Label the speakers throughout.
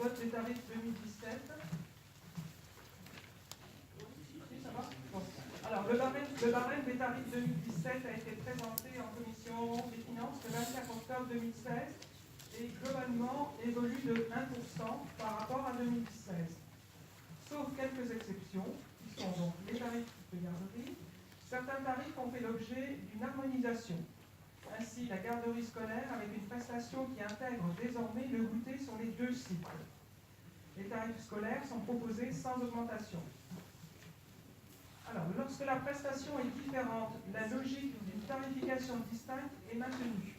Speaker 1: vote des tarifs 2017. Oui, ça va? Bon. Alors, le barème des tarifs 2017 a été présenté en commission des finances le 24 octobre 2016 et globalement évolue de 1% par rapport à 2016. Sauf quelques exceptions, qui sont donc les tarifs de garderie. Certains tarifs ont fait l'objet d'une harmonisation. Ainsi, la garderie scolaire avec une prestation qui intègre désormais le goûter sur les 2 sites. Les tarifs scolaires sont proposés sans augmentation. Alors, lorsque la prestation est différente, la logique d'une tarification distincte est maintenue.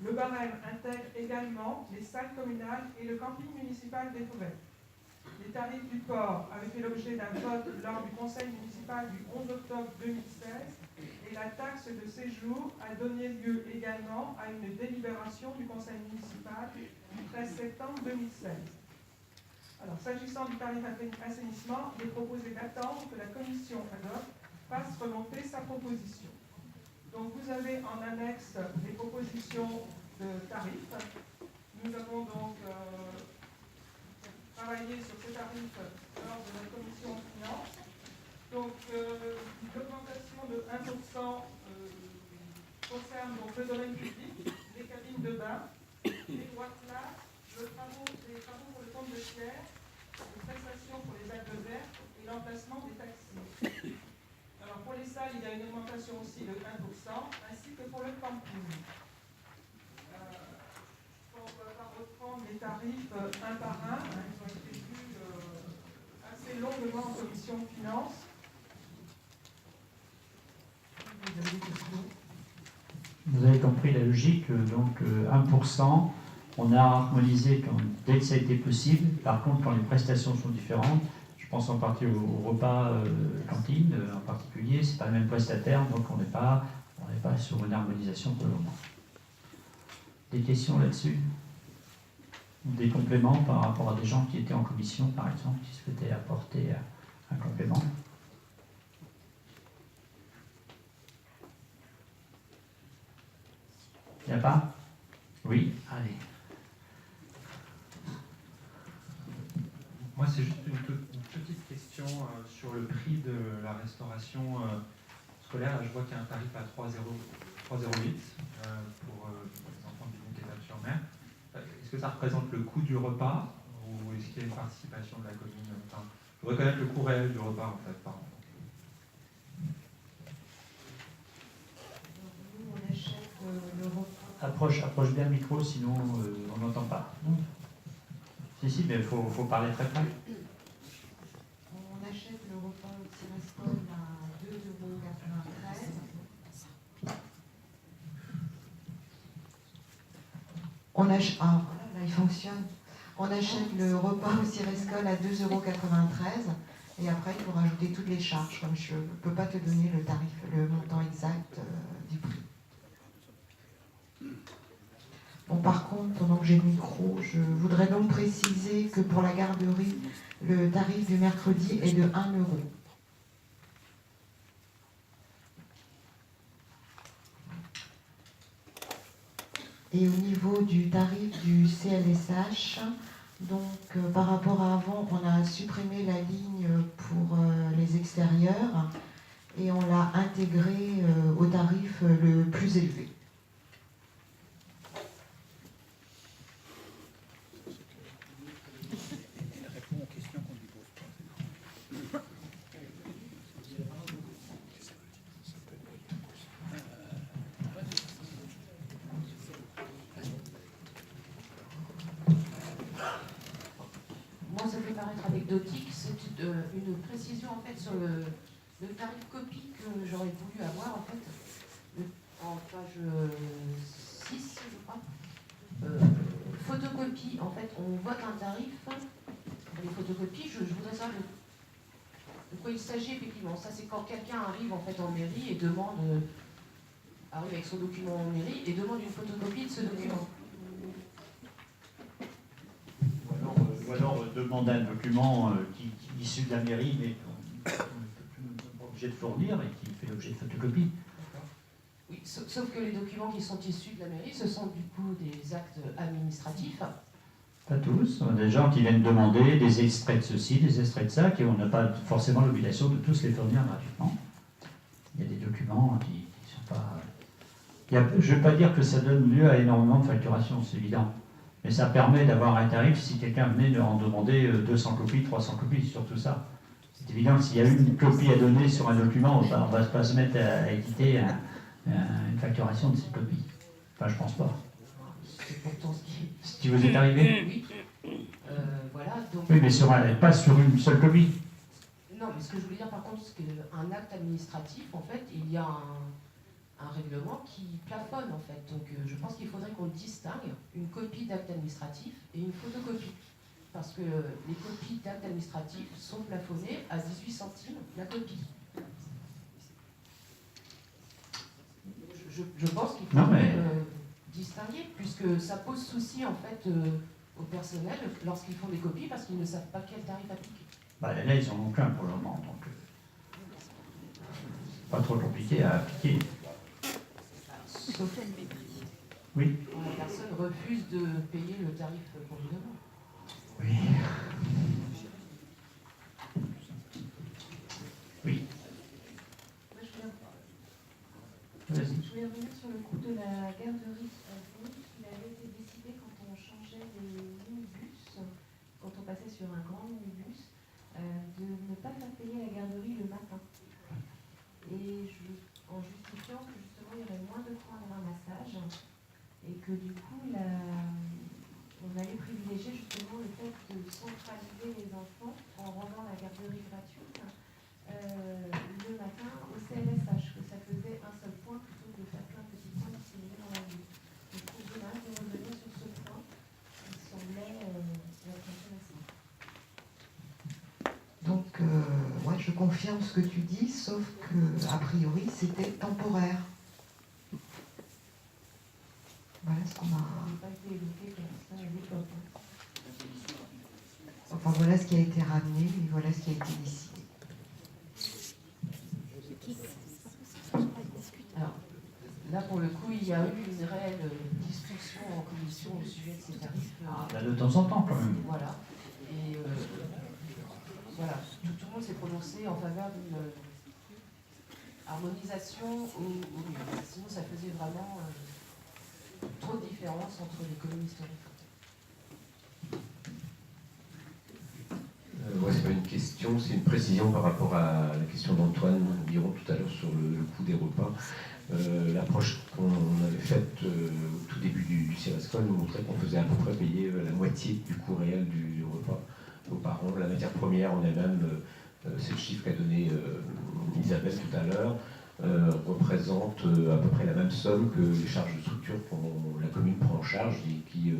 Speaker 1: Le barème intègre également les salles communales et le camping municipal des Fauvettes. Les tarifs du port avaient fait l'objet d'un vote lors du conseil municipal du 11 octobre 2016 et la taxe de séjour a donné lieu également à une délibération du conseil municipal du 13 septembre 2016. Alors, s'agissant du tarif assainissement, il est proposé d'attendre que la commission ad hoc fasse remonter sa proposition. Donc, vous avez en annexe les propositions de tarifs. Nous avons donc travaillé sur ces tarifs lors de la commission finance. Donc, l'augmentation de 1% concerne donc le domaine public, les cabines de bain, les droits de place, les travaux pour le compte de tiers, les prestations pour les actes verts et l'emplacement des taxis. Alors, pour les salles, il y a une augmentation aussi de 1%, ainsi que pour le camping. On ne va pas reprendre les tarifs un par un, ils ont été vus assez longuement en commission de finances.
Speaker 2: Vous avez compris la logique, donc 1%, on a harmonisé dès que ça a été possible. Par contre, quand les prestations sont différentes, je pense en partie au repas cantine en particulier, c'est pas le même prestataire, donc on n'est pas sur une harmonisation pour le moment. Des questions là-dessus? Des compléments par rapport à des gens qui étaient en commission, par exemple, qui souhaitaient apporter un complément? Il n'y a pas? Oui, allez.
Speaker 3: Moi, c'est juste une petite question sur le prix de la restauration scolaire. Là, je vois qu'il y a un tarif à 3,08 pour les enfants du Québec-sur-Mer. Est-ce que ça représente le coût du repas ou est-ce qu'il y a une participation de la commune? Enfin, je voudrais connaître le coût réel du repas, en fait, pardon.
Speaker 4: Nous, on achète le repas.
Speaker 2: Approche bien le micro, sinon on n'entend pas. Si, mais il faut parler très près.
Speaker 4: On achète le repas au Tirascol à 2,93 €. On achète, voilà, là il fonctionne. On achète le repas au Tirascol à 2,93 € et après il faut rajouter toutes les charges. Comme je ne peux pas te donner le tarif, le montant exact du prix. Bon, par contre, pendant que j'ai le micro, je voudrais donc préciser que pour la garderie, le tarif du mercredi est de 1 €. Et au niveau du tarif du CLSH, donc par rapport à avant, on a supprimé la ligne pour les extérieurs et on l'a intégré au tarif le plus élevé.
Speaker 5: Moi, ça peut paraître anecdotique, c'est une précision en fait sur le tarif copie que j'aurais voulu avoir en fait, en page 6, je crois. Photocopie, en fait, on vote un tarif. Les photocopies, je voudrais savoir de quoi il s'agit effectivement. Ça, c'est quand quelqu'un arrive en fait en mairie et arrive avec son document en mairie et demande une photocopie de ce document.
Speaker 2: Ou alors demander un document qui est issu de la mairie, mais on n'est pas obligé de fournir et qui fait l'objet de photocopie.
Speaker 5: Oui, sauf que les documents qui sont issus de la mairie, ce sont du coup des actes administratifs.
Speaker 2: Pas tous. On a des gens qui viennent demander des extraits de ceci, des extraits de ça, et on n'a pas forcément l'obligation de tous les fournir gratuitement. Il y a des documents qui ne sont pas... je ne veux pas dire que ça donne lieu à énormément de facturation, c'est évident. Mais ça permet d'avoir un tarif si quelqu'un venait de en demander 200 copies, 300 copies, surtout ça. C'est évident que s'il y a une copie à donner sur un document, on ne va pas se mettre à éditer une facturation de ces copies. Enfin, je pense pas.
Speaker 5: C'est pourtant ce qui...
Speaker 2: Ce qui vous est arrivé?
Speaker 5: Oui. Voilà, donc...
Speaker 2: Oui, mais pas sur une seule copie.
Speaker 5: Non, mais ce que je voulais dire par contre, c'est qu'un acte administratif, en fait, il y a un règlement qui plafonne, en fait. Donc je pense qu'il faudrait qu'on distingue une copie d'acte administratif et une photocopie. Parce que les copies d'actes administratifs sont plafonnées à 18 centimes la copie. Je pense qu'il faudrait distinguer, puisque ça pose souci, en fait, au personnel lorsqu'ils font des copies, parce qu'ils ne savent pas quel tarif appliquer.
Speaker 2: Bah, là, ils en ont qu'un pour le moment, donc pas trop compliqué à appliquer.
Speaker 5: Sauf
Speaker 2: Oui.
Speaker 5: quand la personne refuse de payer le tarif qu'on lui demande.
Speaker 2: Oui. Oui. Vas-y.
Speaker 6: Je voulais revenir sur le coup de la garderie. Il avait été décidé quand on changeait les minibus, quand on passait sur un grand minibus, de ne pas faire payer la garderie le matin. Et en justifiant que justement il y aurait moins de points de ramassage et que du coup on allait privilégier justement le fait de centraliser les enfants en rendant la garderie gratuite le matin au CLSH, que ça faisait un seul point plutôt que de faire plein de petits points disséminés dans la ville. Je trouve dommage de revenir sur ce point qui semblait être intéressant.
Speaker 4: Donc, ouais, je confirme ce que tu dis, sauf que, a priori, c'était temporaire. Voilà ce qu'on a...
Speaker 6: Ça n'a pas été évoqué comme ça à l'époque.
Speaker 4: Enfin, voilà ce qui a été ramené et voilà ce qui a été décidé.
Speaker 5: Alors, là, pour le coup, il y a eu une réelle discussion en commission au sujet de ces tarifs.
Speaker 2: Là, de temps en temps, quand même.
Speaker 5: Voilà. Et voilà, tout le monde s'est prononcé en faveur d'une harmonisation au mieux. Sinon, ça faisait vraiment trop de différence entre les communes historiques.
Speaker 7: Moi, c'est pas une question, c'est une précision par rapport à la question d'Antoine Biron tout à l'heure sur le coût des repas. L'approche qu'on avait faite au tout début du CIRESCOL nous montrait qu'on faisait à peu près payer la moitié du coût réel du repas aux parents. La matière première en elle-même, c'est le chiffre qu'a donné Isabelle tout à l'heure, représente à peu près la même somme que les charges de structure que la commune prend en charge et qui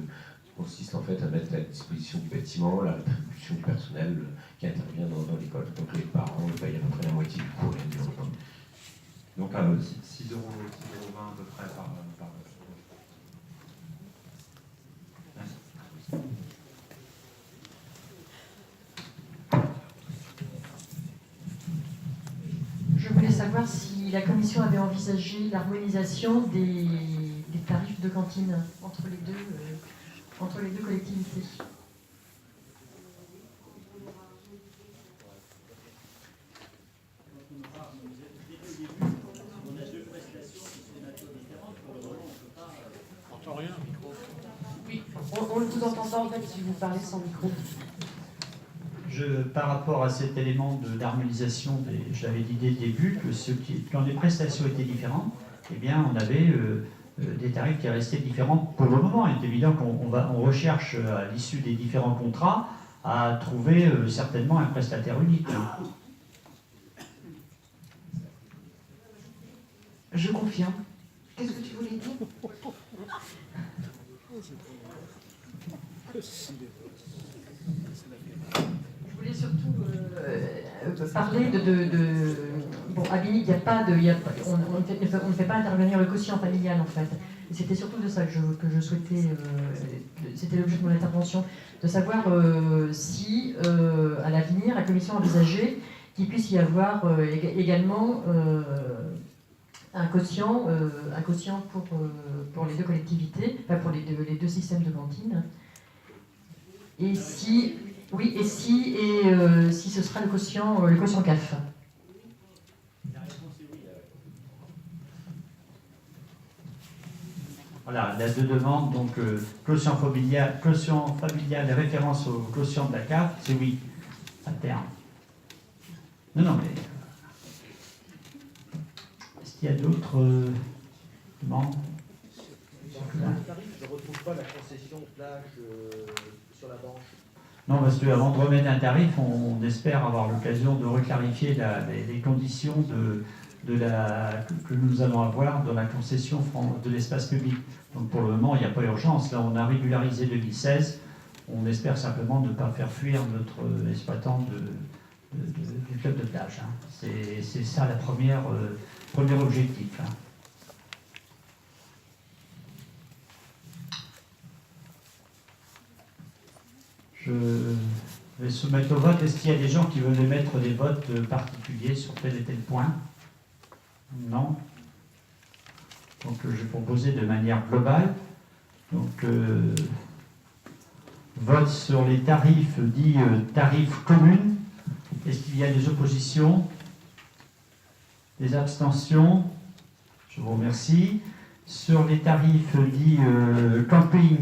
Speaker 7: consiste en fait à mettre à disposition du bâtiment la rétribution du personnel qui intervient dans l'école. Donc les parents payent à peu près la moitié du coût réel du repas. Donc
Speaker 3: 6,20 € à peu près par
Speaker 8: Je voulais savoir si la Commission avait envisagé l'harmonisation des tarifs de cantine entre les deux collectivités.
Speaker 5: Oui, on ne vous entend pas en fait si vous parlez sans micro.
Speaker 2: Par rapport à cet élément d'harmonisation, j'avais dit dès le début que quand les prestations étaient différentes, eh bien, on avait des tarifs qui restaient différents pour le moment. Il est évident qu'on recherche, à l'issue des différents contrats, à trouver certainement un prestataire unique.
Speaker 4: Je confirme. Qu'est-ce que tu voulais dire ?
Speaker 8: Je voulais surtout parler bon, à Bini, on ne fait pas intervenir le quotient familial en fait. Et c'était surtout de ça que je souhaitais, c'était l'objet de mon intervention, de savoir si à l'avenir la commission envisageait qu'il puisse y avoir également un quotient pour les deux collectivités, enfin pour les deux systèmes de cantine. Et si, oui, si ce sera le quotient CAF.
Speaker 2: Voilà, il y a 2 demandes, donc quotient familial et référence au quotient de la CAF, c'est oui, à terme. Non, mais est-ce qu'il y a d'autres demandes?
Speaker 9: Dans le tarif, je ne retrouve pas la concession plage sur la branche.
Speaker 2: Non, parce qu'avant de remettre un tarif, on espère avoir l'occasion de reclarifier les conditions que nous allons avoir dans la concession de l'espace public. Donc pour le moment, il n'y a pas urgence. Là, on a régularisé 2016. On espère simplement ne pas faire fuir notre exploitant du club de plage. Hein. C'est ça le premier objectif. Hein. Je vais soumettre au vote. Est-ce qu'il y a des gens qui veulent émettre des votes particuliers sur tel et tel point? Non. Donc je vais proposer de manière globale. Donc vote sur les tarifs dits tarifs communs. Est-ce qu'il y a des oppositions? Des abstentions? Je vous remercie. Sur les tarifs dits camping,